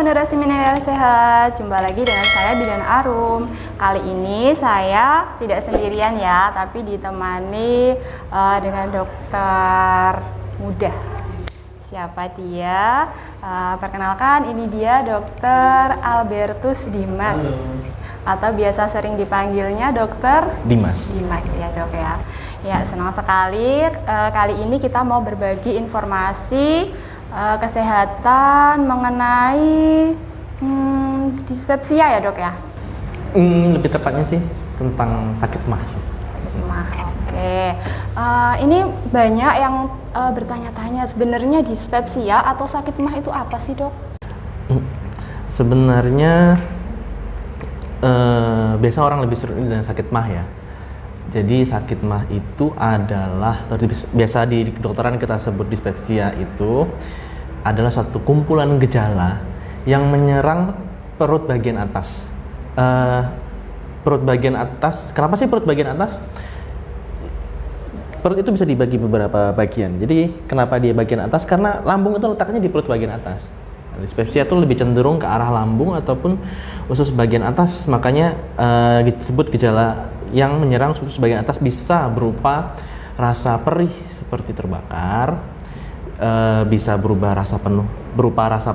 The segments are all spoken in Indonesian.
generasi milenial sehat, jumpa lagi dengan saya Bidan Arum. Kali ini saya tidak sendirian ya, tapi ditemani dengan dokter muda. Siapa dia? Perkenalkan, ini dia Dokter Albertus Dimas. Atau biasa sering dipanggilnya Dokter Dimas. Dimas ya dok ya. Ya, senang sekali. Kali ini kita mau berbagi informasi kesehatan mengenai dispepsia ya dok ya? Lebih tepatnya sih tentang sakit mah sih. Sakit mah, oke. Ini banyak yang bertanya-tanya sebenarnya dispepsia atau sakit mah itu apa sih dok? Sebenarnya biasa orang lebih sering dengan sakit mah ya. Jadi sakit mah itu adalah, biasa di kedokteran kita sebut dispepsia, itu adalah suatu kumpulan gejala yang menyerang perut bagian atas. Perut bagian atas, kenapa sih perut bagian atas? Perut itu bisa dibagi beberapa bagian. Jadi kenapa dia bagian atas? Karena lambung itu letaknya di perut bagian atas. Dispepsia itu lebih cenderung ke arah lambung ataupun usus bagian atas, makanya disebut gejala yang menyerang usus bagian atas bisa berupa rasa perih seperti terbakar, bisa berupa rasa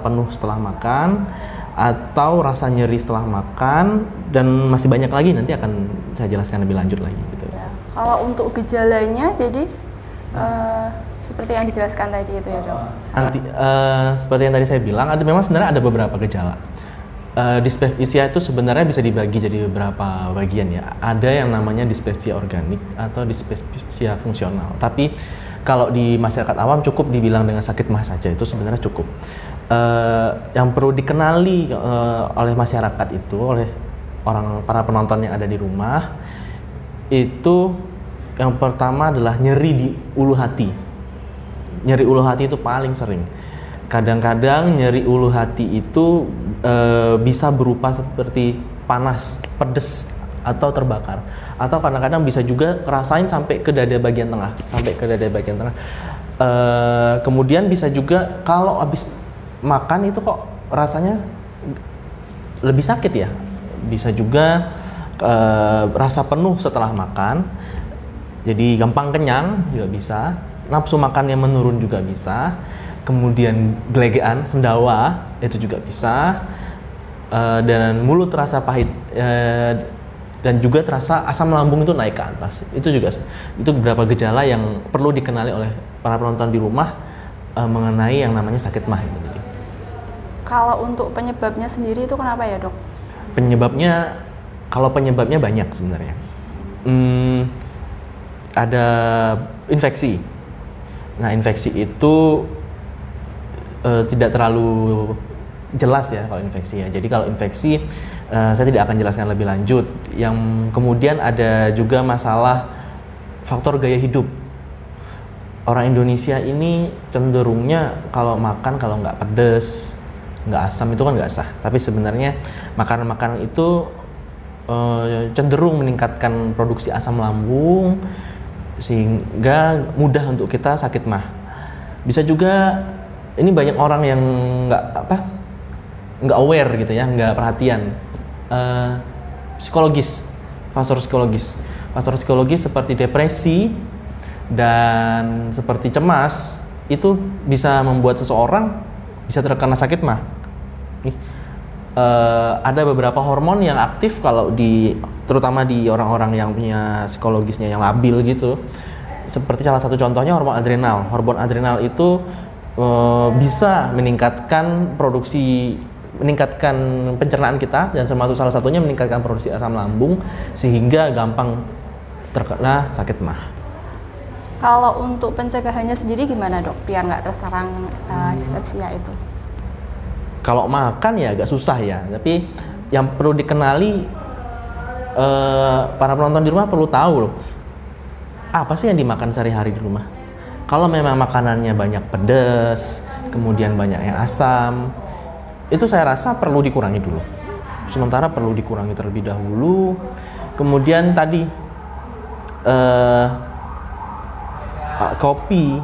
penuh setelah makan, atau rasa nyeri setelah makan, dan masih banyak lagi, nanti akan saya jelaskan lebih lanjut lagi gitu. Ya. Kalau untuk gejalanya jadi seperti yang dijelaskan tadi itu ya dok? Nanti seperti yang tadi saya bilang, memang sebenarnya ada beberapa gejala. Dispepsia itu sebenarnya bisa dibagi jadi beberapa bagian ya. Ada yang namanya dispepsia organik atau dispepsia fungsional. Tapi kalau di masyarakat awam cukup dibilang dengan sakit mah saja, itu sebenarnya cukup. Yang perlu dikenali oleh masyarakat itu, oleh para penonton yang ada di rumah, itu yang pertama adalah nyeri di ulu hati. Nyeri ulu hati itu paling sering. Kadang-kadang nyeri ulu hati itu bisa berupa seperti panas, pedes, atau terbakar. Atau kadang-kadang bisa juga ngerasain sampai ke dada bagian tengah. Kemudian bisa juga kalau habis makan itu kok rasanya lebih sakit ya. Bisa juga rasa penuh setelah makan. Jadi gampang kenyang juga bisa. Nafsu makannya menurun juga bisa. Kemudian gelegean, sendawa itu juga bisa, dan mulut terasa pahit, dan juga terasa asam lambung itu naik ke atas. Itu beberapa gejala yang perlu dikenali oleh para penonton di rumah mengenai yang namanya sakit mah itu. Kalau untuk penyebabnya sendiri itu kenapa ya dok? Kalau penyebabnya banyak sebenarnya. Ada infeksi. Nah, infeksi itu tidak terlalu jelas ya kalau infeksi ya. Jadi kalau infeksi saya tidak akan jelaskan lebih lanjut. Yang kemudian ada juga masalah faktor gaya hidup. Orang Indonesia ini cenderungnya kalau makan, kalau nggak pedas, nggak asam itu kan nggak sah. Tapi sebenarnya makanan-makanan itu cenderung meningkatkan produksi asam lambung sehingga mudah untuk kita sakit mah. Bisa juga ini banyak orang yang nggak aware gitu ya, nggak perhatian. Faktor psikologis seperti depresi dan seperti cemas itu bisa membuat seseorang bisa terkena sakit mah. Ada beberapa hormon yang aktif terutama di orang-orang yang punya psikologisnya yang labil gitu. Seperti salah satu contohnya hormon adrenal. Hormon adrenal itu bisa meningkatkan pencernaan kita, dan termasuk salah satunya meningkatkan produksi asam lambung sehingga gampang terkena sakit mah. Kalau untuk pencegahannya sendiri gimana dok, biar nggak terserang dispepsia itu? Kalau makan ya agak susah ya, tapi yang perlu dikenali para penonton di rumah perlu tahu loh, apa sih yang dimakan sehari-hari di rumah. Kalau memang makanannya banyak pedas, kemudian banyak yang asam, itu saya rasa perlu dikurangi dulu. Sementara perlu dikurangi terlebih dahulu. Kemudian tadi kopi,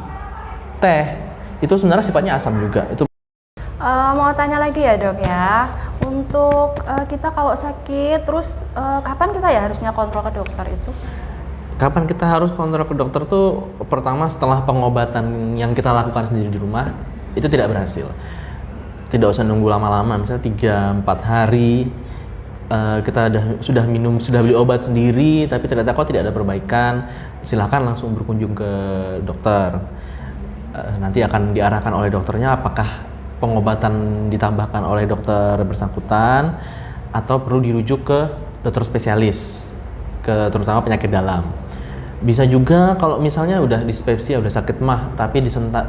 teh, itu sebenarnya sifatnya asam juga. Itu Mau tanya lagi ya dok ya, untuk kita kalau sakit terus kapan kita ya harusnya kontrol ke dokter itu? Kapan kita harus kontrol ke dokter tuh pertama setelah pengobatan yang kita lakukan sendiri di rumah itu tidak berhasil. Tidak usah nunggu lama-lama, misalnya 3-4 hari kita sudah beli obat sendiri tapi ternyata kok tidak ada perbaikan, silakan langsung berkunjung ke dokter. Nanti akan diarahkan oleh dokternya apakah pengobatan ditambahkan oleh dokter bersangkutan atau perlu dirujuk ke dokter spesialis, terutama penyakit dalam. Bisa juga kalau misalnya udah dispepsia, udah sakit mah, tapi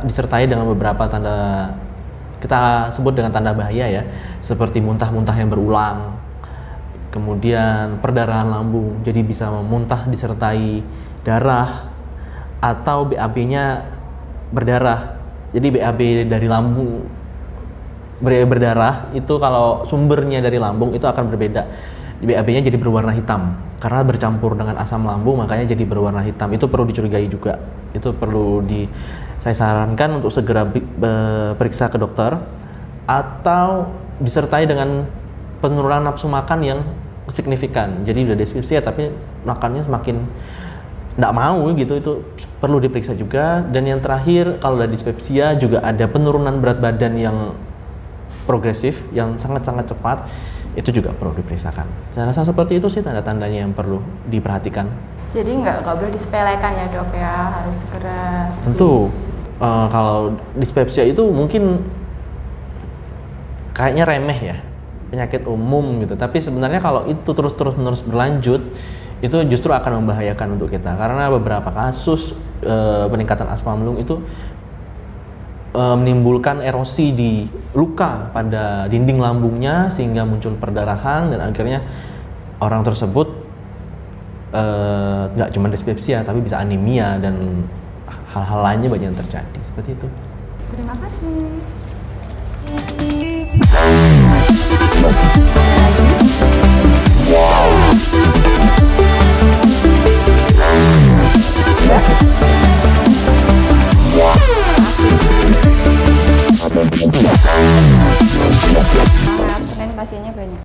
disertai dengan beberapa tanda, kita sebut dengan tanda bahaya ya, seperti muntah-muntah yang berulang, kemudian perdarahan lambung, jadi bisa muntah disertai darah, atau BAB-nya berdarah. Jadi BAB dari lambung berdarah itu kalau sumbernya dari lambung itu akan berbeda. BAB-nya jadi berwarna hitam karena bercampur dengan asam lambung, makanya jadi berwarna hitam. Itu perlu dicurigai juga. Itu perlu saya sarankan untuk segera periksa ke dokter, atau disertai dengan penurunan nafsu makan yang signifikan. Jadi udah dispepsia tapi makannya semakin nggak mau gitu, itu perlu diperiksa juga. Dan yang terakhir, kalau udah dispepsia juga ada penurunan berat badan yang progresif, yang sangat-sangat cepat, itu juga perlu diperiksakan. Saya rasa seperti itu sih tanda-tandanya yang perlu diperhatikan. Jadi nggak boleh disepelekan ya dok ya, harus segera. Tentu kalau dispepsia itu mungkin kayaknya remeh ya, penyakit umum gitu. Tapi sebenarnya kalau itu terus-menerus berlanjut, itu justru akan membahayakan untuk kita. Karena beberapa kasus peningkatan asam lambung itu menimbulkan erosi di luka pada dinding lambungnya sehingga muncul perdarahan, dan akhirnya orang tersebut nggak cuma dispepsia tapi bisa anemia dan hal-hal lainnya banyak yang terjadi seperti itu. Terima kasih.